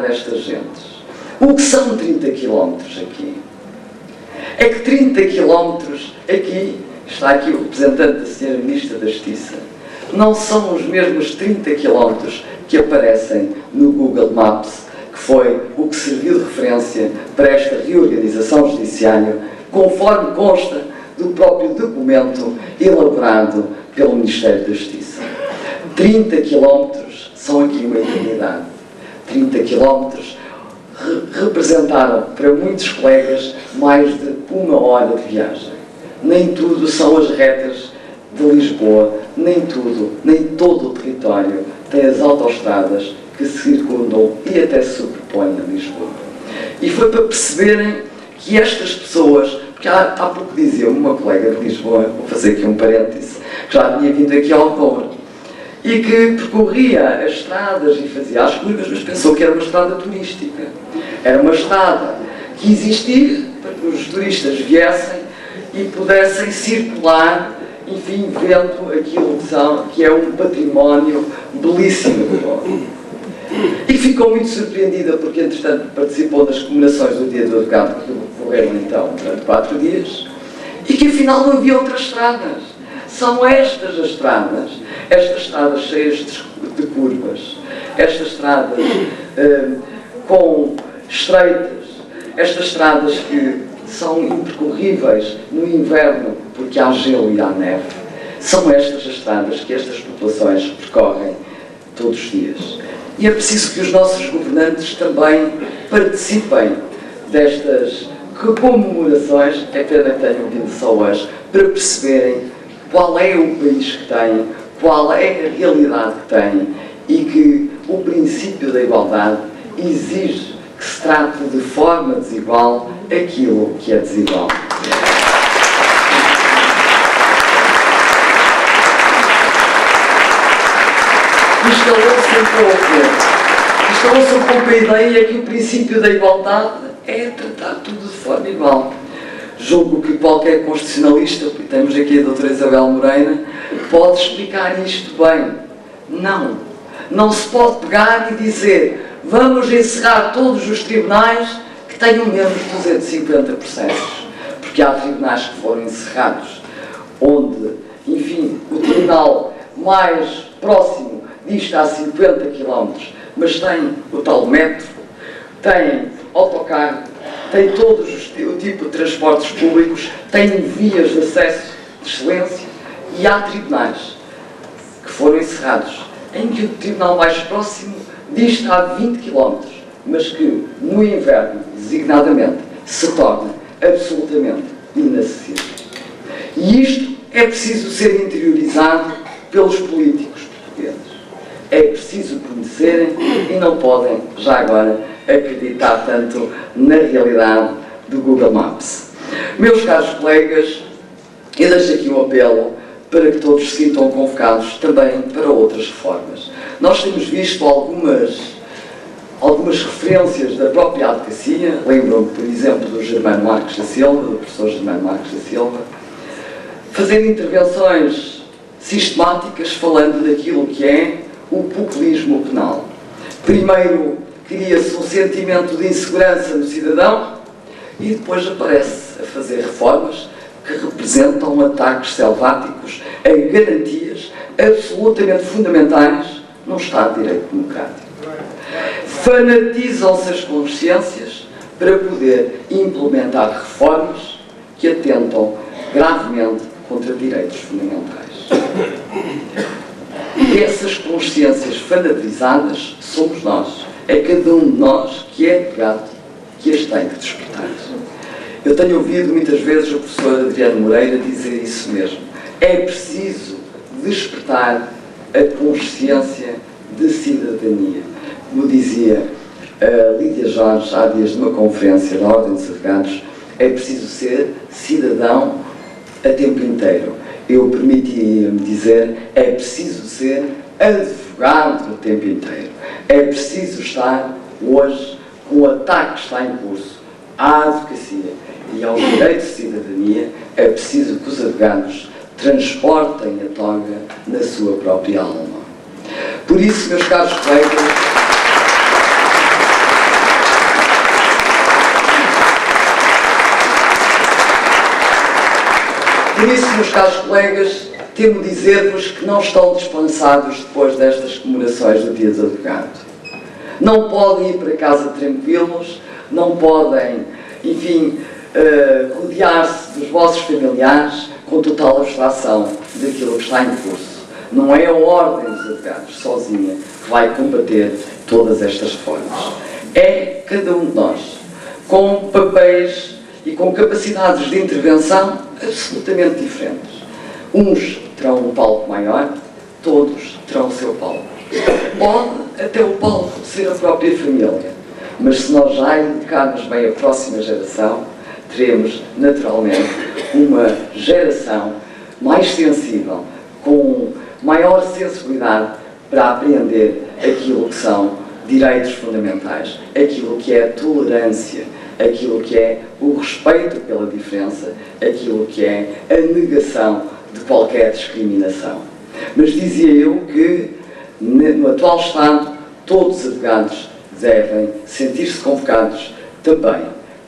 destas gentes. O que são 30 km aqui? É que 30 km aqui, está aqui o representante da Sra. Ministra da Justiça, não são os mesmos 30 km que aparecem no Google Maps, que foi o que serviu de referência para esta reorganização judiciária, conforme consta do próprio documento elaborado pelo Ministério da Justiça. 30 km são aqui uma eternidade. 30 km representaram para muitos colegas mais de 1 hora de viagem. Nem tudo são as retas de Lisboa, nem todo o território tem as autoestradas que circundam e até se sobrepõem a Lisboa. E foi para perceberem que estas pessoas, porque há pouco dizia uma colega de Lisboa, vou fazer aqui um parêntese, que já tinha vindo aqui ao Alcover, e que percorria as estradas e fazia as curvas, mas pensou que era uma estrada turística. Era uma estrada que existia para que os turistas viessem e pudessem circular, enfim, vendo aquilo que é um património belíssimo do povo. E ficou muito surpreendida porque, entretanto, participou das comemorações do Dia do Advogado, que ocorreram então durante 4 dias, e que afinal não havia outras estradas. São estas as estradas, estas estradas cheias de curvas, estas estradas com estreitas, estas estradas que são impercorríveis no inverno porque há gelo e há neve. São estas as estradas que estas populações percorrem todos os dias. E é preciso que os nossos governantes também participem destas comemorações, é pena que tenham vindo só hoje, para perceberem qual é o país que têm, qual é a realidade que têm e que o princípio da igualdade exige que se trate de forma desigual aquilo que é desigual. Instalou-se um pouco a ideia que o princípio da igualdade é tratar tudo de forma igual. Julgo que qualquer constitucionalista, e temos aqui a doutora Isabel Moreira, pode explicar isto bem. Não se pode pegar e dizer vamos encerrar todos os tribunais que tenham menos de 250 processos. Porque há tribunais que foram encerrados, onde, enfim, o tribunal mais próximo diz que há 50 km, mas tem o tal metro, tem autocarro, tem todo o tipo de transportes públicos, tem vias de acesso de excelência, e há tribunais que foram encerrados, em que o tribunal mais próximo diz que há 20 km, mas que no inverno, designadamente, se torna absolutamente inacessível. E isto é preciso ser interiorizado pelos políticos portugueses. É preciso conhecerem e não podem, já agora, acreditar tanto na realidade do Google Maps. Meus caros colegas, eu deixo aqui um apelo para que todos se sintam convocados também para outras reformas. Nós temos visto algumas referências da própria advocacia, lembram-me, por exemplo, do Germano Marques da Silva, do professor Germano Marques da Silva, fazendo intervenções sistemáticas falando daquilo que é o populismo penal. Primeiro cria-se um sentimento de insegurança no cidadão e depois aparece a fazer reformas que representam ataques selváticos a garantias absolutamente fundamentais num Estado de Direito Democrático. Fanatizam-se as consciências para poder implementar reformas que atentam gravemente contra direitos fundamentais. E essas consciências fanatizadas somos nós. É cada um de nós que é pegado, que as tem que despertar. Eu tenho ouvido muitas vezes o professor Adriano Moreira dizer isso mesmo. É preciso despertar a consciência de cidadania. Como dizia Lídia Jorge há dias numa conferência da Ordem dos Advogados, é preciso ser cidadão a tempo inteiro. Eu permitia-me dizer, é preciso ser advogado o tempo inteiro. É preciso estar hoje com o ataque que está em curso à advocacia e aos direitos de cidadania. É preciso que os advogados transportem a toga na sua própria alma. Por isso, meus caros colegas, Por isso, meus caros colegas, temo dizer-vos que não estão dispensados depois destas comemorações do Dia do Advogado. Não podem ir para casa tranquilos, não podem, enfim, rodear-se dos vossos familiares com total abstração daquilo que está em curso. Não é a Ordem dos Advogados sozinha que vai combater todas estas reformas. É cada um de nós, com papéis e com capacidades de intervenção absolutamente diferentes. Uns terão um palco maior, todos terão o seu palco. Pode até o palco ser a própria família, mas se nós já educarmos bem a próxima geração, teremos naturalmente uma geração mais sensível, com maior sensibilidade para apreender aquilo que são direitos fundamentais, aquilo que é a tolerância, aquilo que é o respeito pela diferença, aquilo que é a negação de qualquer discriminação. Mas dizia eu que, no atual Estado, todos os advogados devem sentir-se convocados também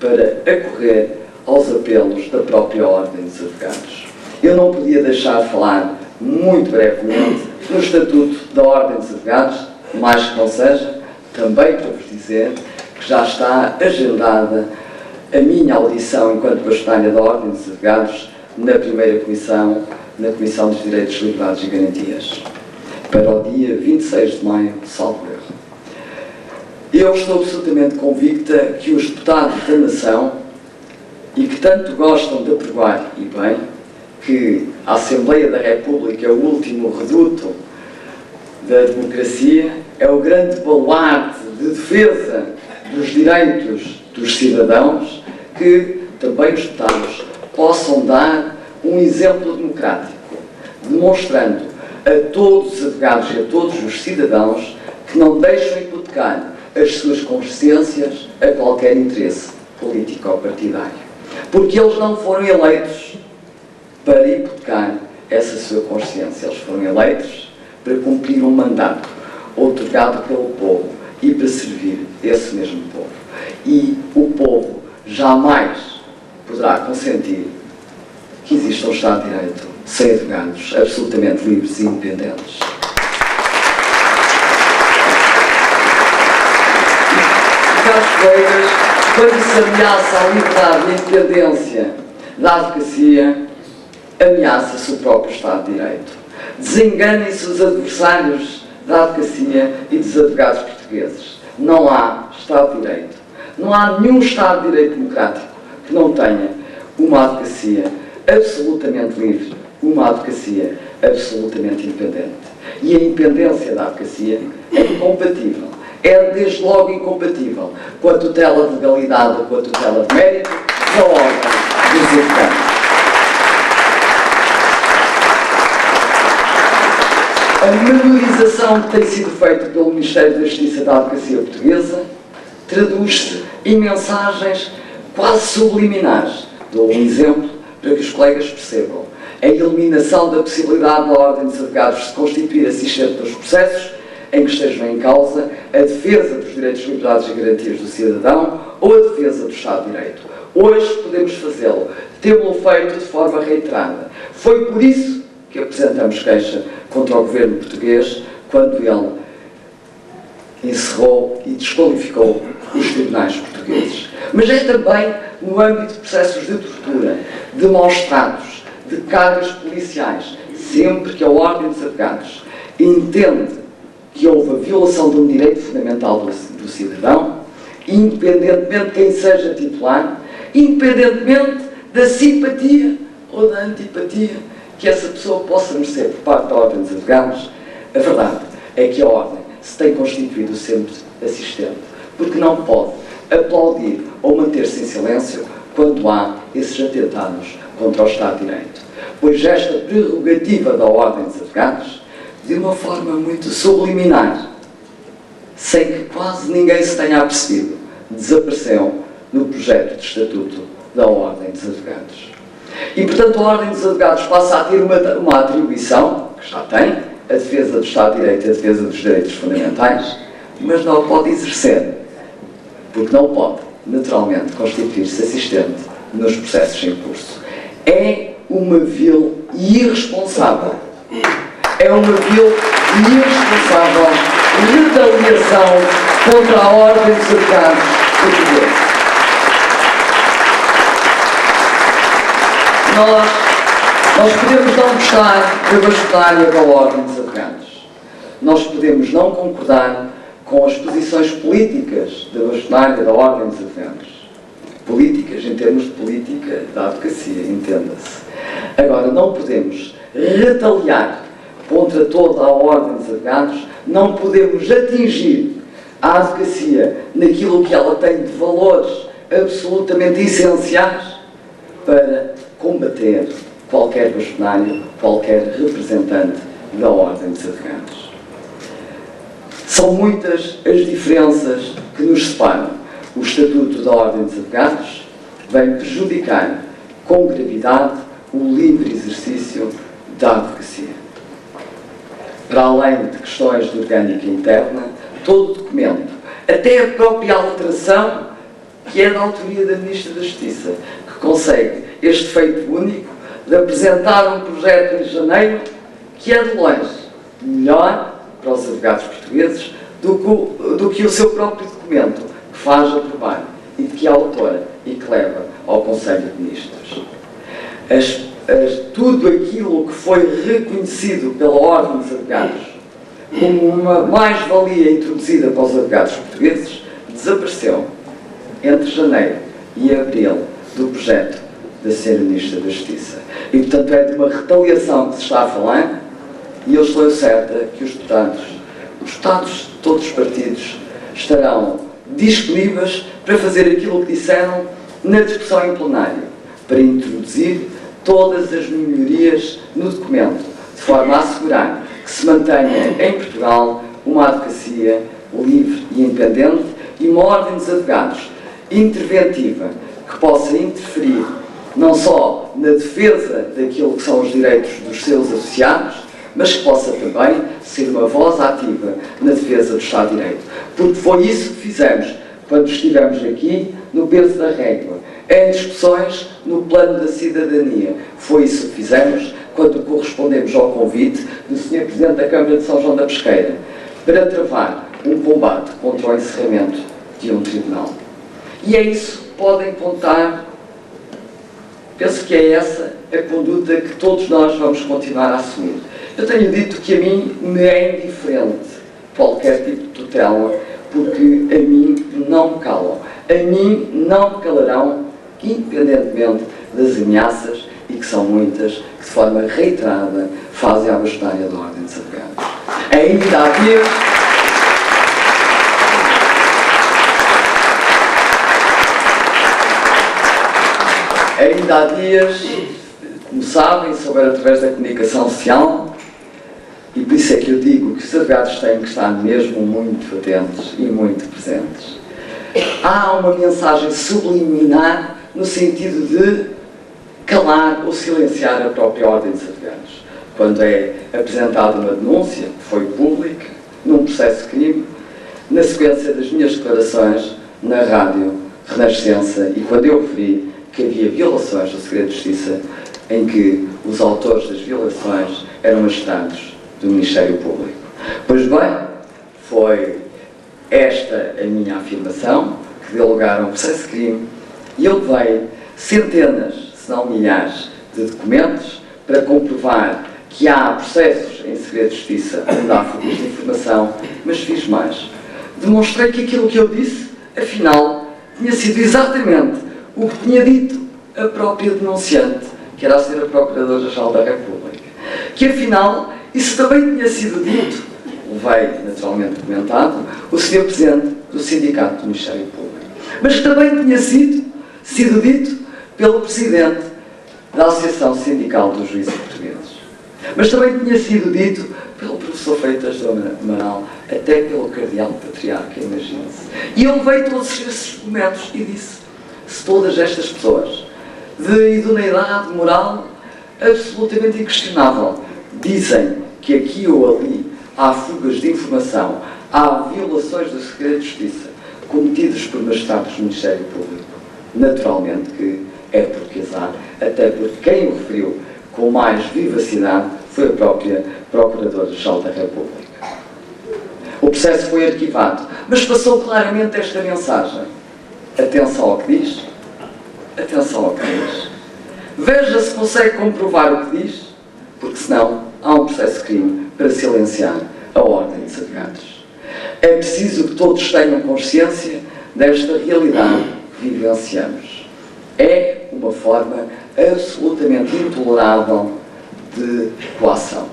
para acorrer aos apelos da própria Ordem dos Advogados. Eu não podia deixar de falar muito brevemente no Estatuto da Ordem dos Advogados, mais que não seja, também para vos dizer que já está agendada a minha audição enquanto bastonária da Ordem dos Advogados na primeira comissão, na Comissão dos Direitos, Liberdades e Garantias, para o dia 26 de maio, salvo erro. Eu estou absolutamente convicta que os deputados da nação, e que tanto gostam de apregoar, e bem, que a Assembleia da República é o último reduto da democracia, é o grande baluarte de defesa dos direitos dos cidadãos, que também os deputados possam dar um exemplo democrático, demonstrando a todos os advogados e a todos os cidadãos que não deixam hipotecar as suas consciências a qualquer interesse político ou partidário. Porque eles não foram eleitos para hipotecar essa sua consciência. Eles foram eleitos para cumprir um mandato outorgado pelo povo e para servir esse mesmo povo. E o povo jamais poderá consentir que exista um Estado de Direito sem advogados absolutamente livres e independentes. Caros colegas, quando se ameaça a liberdade e a independência da advocacia, ameaça-se o próprio Estado de Direito. Desenganem-se os adversários da advocacia e dos advogados portugueses. Não há Estado de Direito. Não há nenhum Estado de Direito democrático que não tenha uma advocacia absolutamente livre, uma advocacia absolutamente independente. E a independência da advocacia é incompatível. É desde logo incompatível com a tutela de legalidade ou com a tutela de mérito da Ordem dos Advogados. A memorização que tem sido feita pelo Ministério da Justiça da Advocacia Portuguesa traduz-se em mensagens quase subliminares. Dou um exemplo para que os colegas percebam. A eliminação da possibilidade da Ordem dos Advogados se constituir assistente nos processos em que estejam em causa a defesa dos direitos, liberdades e garantias do cidadão ou a defesa do Estado de Direito. Hoje podemos fazê-lo. Temos-lo feito de forma reiterada. Foi por isso que apresentamos queixa contra o governo português quando ele encerrou e desqualificou os tribunais portugueses. Mas é também no âmbito de processos de tortura, de maus-tratos, de cargos policiais, sempre que a Ordem dos Advogados entende que houve a violação de um direito fundamental do cidadão, independentemente de quem seja titular, independentemente da simpatia ou da antipatia que essa pessoa possa merecer por parte da Ordem dos Advogados, a verdade é que a Ordem se tem constituído sempre assistente, porque não pode aplaudir ou manter-se em silêncio quando há esses atentados contra o Estado de Direito. Pois esta prerrogativa da Ordem dos Advogados, de uma forma muito subliminar, sem que quase ninguém se tenha apercebido, desapareceu no projeto de Estatuto da Ordem dos Advogados. E, portanto, a Ordem dos Advogados passa a ter uma atribuição, que já tem, a defesa do Estado de Direito e a defesa dos direitos fundamentais, mas não a pode exercer, porque não pode, naturalmente, constituir-se assistente nos processos em curso. É uma vil e irresponsável. É uma vil e irresponsável retaliação contra a ordem dos advogados portugueses. Nós podemos não gostar da bastonária da ordem dos advogados. Nós podemos não concordar com as posições políticas da bastonária da ordem dos advogados. Políticas em termos de política da advocacia, entenda-se. Agora, não podemos retaliar contra toda a ordem dos advogados, não podemos atingir a advocacia naquilo que ela tem de valores absolutamente essenciais para combater qualquer bastonário, qualquer representante da ordem dos advogados. São muitas as diferenças que nos separam. O Estatuto da Ordem dos Advogados vem prejudicar com gravidade o livre exercício da advocacia. Para além de questões de orgânica interna, todo o documento, até a própria alteração, que é da autoria da Ministra da Justiça, que consegue este feito único de apresentar um projeto em janeiro que é de longe melhor para os advogados portugueses do que o seu próprio documento, que faz aprovar e de que é autora e que leva ao Conselho de Ministros. Tudo aquilo que foi reconhecido pela Ordem dos Advogados como uma mais-valia introduzida para os advogados portugueses desapareceu entre janeiro e abril do projeto da Sra. Ministra da Justiça. E, portanto, é de uma retaliação que se está a falar, e eu estou certa que os deputados de todos os partidos estarão disponíveis para fazer aquilo que disseram na discussão em plenário, para introduzir todas as melhorias no documento, de forma a assegurar que se mantenha em Portugal uma advocacia livre e independente e uma ordem dos advogados interventiva que possa interferir não só na defesa daquilo que são os direitos dos seus associados, mas que possa também ser uma voz ativa na defesa do Estado de Direito. Porque foi isso que fizemos quando estivemos aqui no peso da régua, em discussões no plano da cidadania. Foi isso que fizemos quando correspondemos ao convite do Sr. Presidente da Câmara de São João da Pesqueira para travar um combate contra o encerramento de um tribunal. E é isso que podem contar. Penso que é essa a conduta que todos nós vamos continuar a assumir. Eu tenho dito que a mim me é indiferente qualquer tipo de tutela, porque a mim não me calam. A mim não me calarão, independentemente das ameaças, e que são muitas, que de forma reiterada fazem a bastonária da Ordem dos Advogados. Ainda há dias... Ainda há dias, como sabem, souberam através da comunicação social, e por isso é que eu digo que os advogados têm que estar mesmo muito atentos e muito presentes. Há uma mensagem subliminar no sentido de calar ou silenciar a própria Ordem dos Advogados. Quando é apresentada uma denúncia, que foi pública, num processo de crime, na sequência das minhas declarações na rádio Renascença, e quando eu referi que havia violações do segredo de justiça, em que os autores das violações eram magistrados do Ministério Público. Pois bem, foi esta a minha afirmação, que deu lugar a um processo de crime, e eu levei centenas, se não milhares, de documentos para comprovar que há processos em segredo de justiça onde há fugas de informação, mas fiz mais. Demonstrei que aquilo que eu disse, afinal, tinha sido exatamente o que tinha dito a própria denunciante, que era a Sra. Procuradora-Geral da República. Que, afinal, isso também tinha sido dito, levei naturalmente documentado, o Sr. Presidente do Sindicato do Ministério Público. Mas também tinha sido dito pelo Presidente da Associação Sindical dos Juízes Portugueses. Mas também tinha sido dito pelo professor Freitas do Amaral, até pelo Cardeal Patriarca, imagina-se. E eu levei todos esses documentos e disse: se todas estas pessoas de idoneidade moral absolutamente inquestionável dizem que aqui ou ali há fugas de informação, há violações do segredo de justiça cometidas por magistrados do Ministério Público, naturalmente que é porque as há, até porque quem o referiu com mais vivacidade foi a própria Procuradora-Geral da República. O processo foi arquivado, mas passou claramente esta mensagem. Atenção ao que diz, atenção ao que diz. Veja se consegue comprovar o que diz, porque senão há um processo de crime para silenciar a Ordem dos Advogados. É preciso que todos tenham consciência desta realidade que vivenciamos. É uma forma absolutamente intolerável de coação.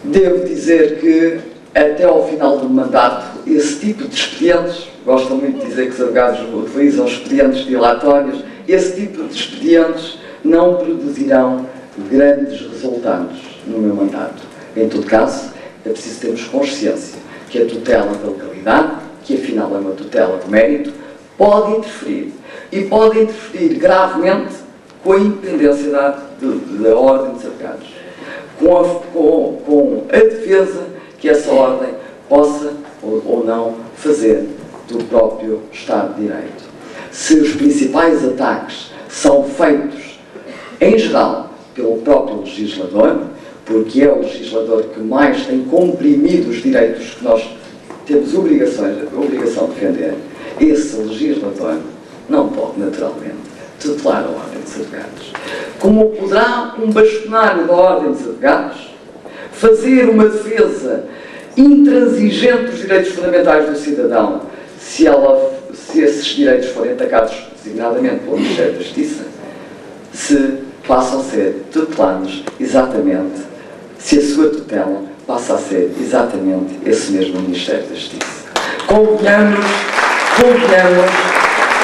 Devo dizer que, até ao final do mandato, esse tipo de expedientes, gostam muito de dizer que os advogados utilizam expedientes dilatórios, esse tipo de expedientes não produzirão grandes resultados no meu mandato. Em todo caso, é preciso termos consciência que a tutela da legalidade, que afinal é uma tutela de mérito, pode interferir. E pode interferir gravemente com a independência da Ordem dos Advogados. Com a defesa que essa Ordem possa ou não fazer do próprio Estado de Direito. Se os principais ataques são feitos, em geral, pelo próprio legislador, porque é o legislador que mais tem comprimido os direitos que nós temos a obrigação de defender, esse legislador não pode, naturalmente, tutelar a Ordem dos Advogados. Como poderá um bastonário da Ordem dos Advogados fazer uma defesa intransigente dos direitos fundamentais do cidadão se esses direitos forem atacados designadamente pelo Ministério da Justiça, se passam a ser tutelados exatamente, se a sua tutela passa a ser exatamente esse mesmo Ministério da Justiça. Convenhamos que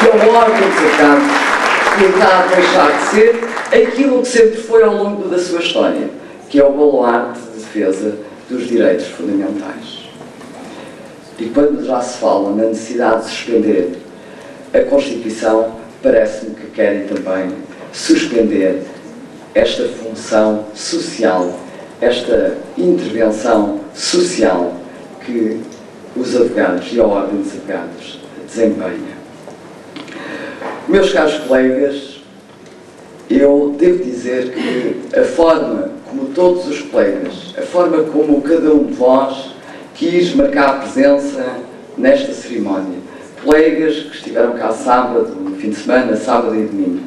a Ordem dos Advogados está a deixar de ser aquilo que sempre foi ao longo da sua história, que é o baluarte de defesa dos direitos fundamentais. E quando já se fala na necessidade de suspender a Constituição, parece-me que querem também suspender esta função social, esta intervenção social que os advogados e a Ordem dos Advogados desempenham. Meus caros colegas, eu devo dizer que a forma como todos os colegas, a forma como cada um de vós quis marcar presença nesta cerimónia, colegas que estiveram cá sábado, no fim de semana, sábado e domingo,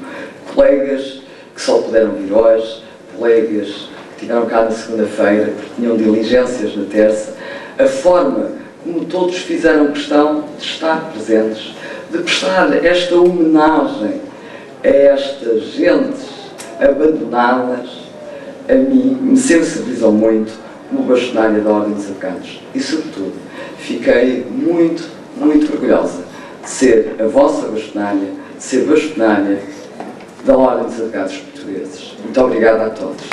colegas que só puderam vir hoje, colegas que estiveram cá na segunda-feira porque tinham diligências na terça, a forma como todos fizeram questão de estar presentes, de prestar esta homenagem a estas gentes abandonadas, a mim me sensibilizou muito como bastonária da Ordem dos Advogados. E, sobretudo, fiquei muito, muito orgulhosa de ser a vossa bastonária, de ser bastonária da Ordem dos Advogados Portugueses. Muito obrigado a todos.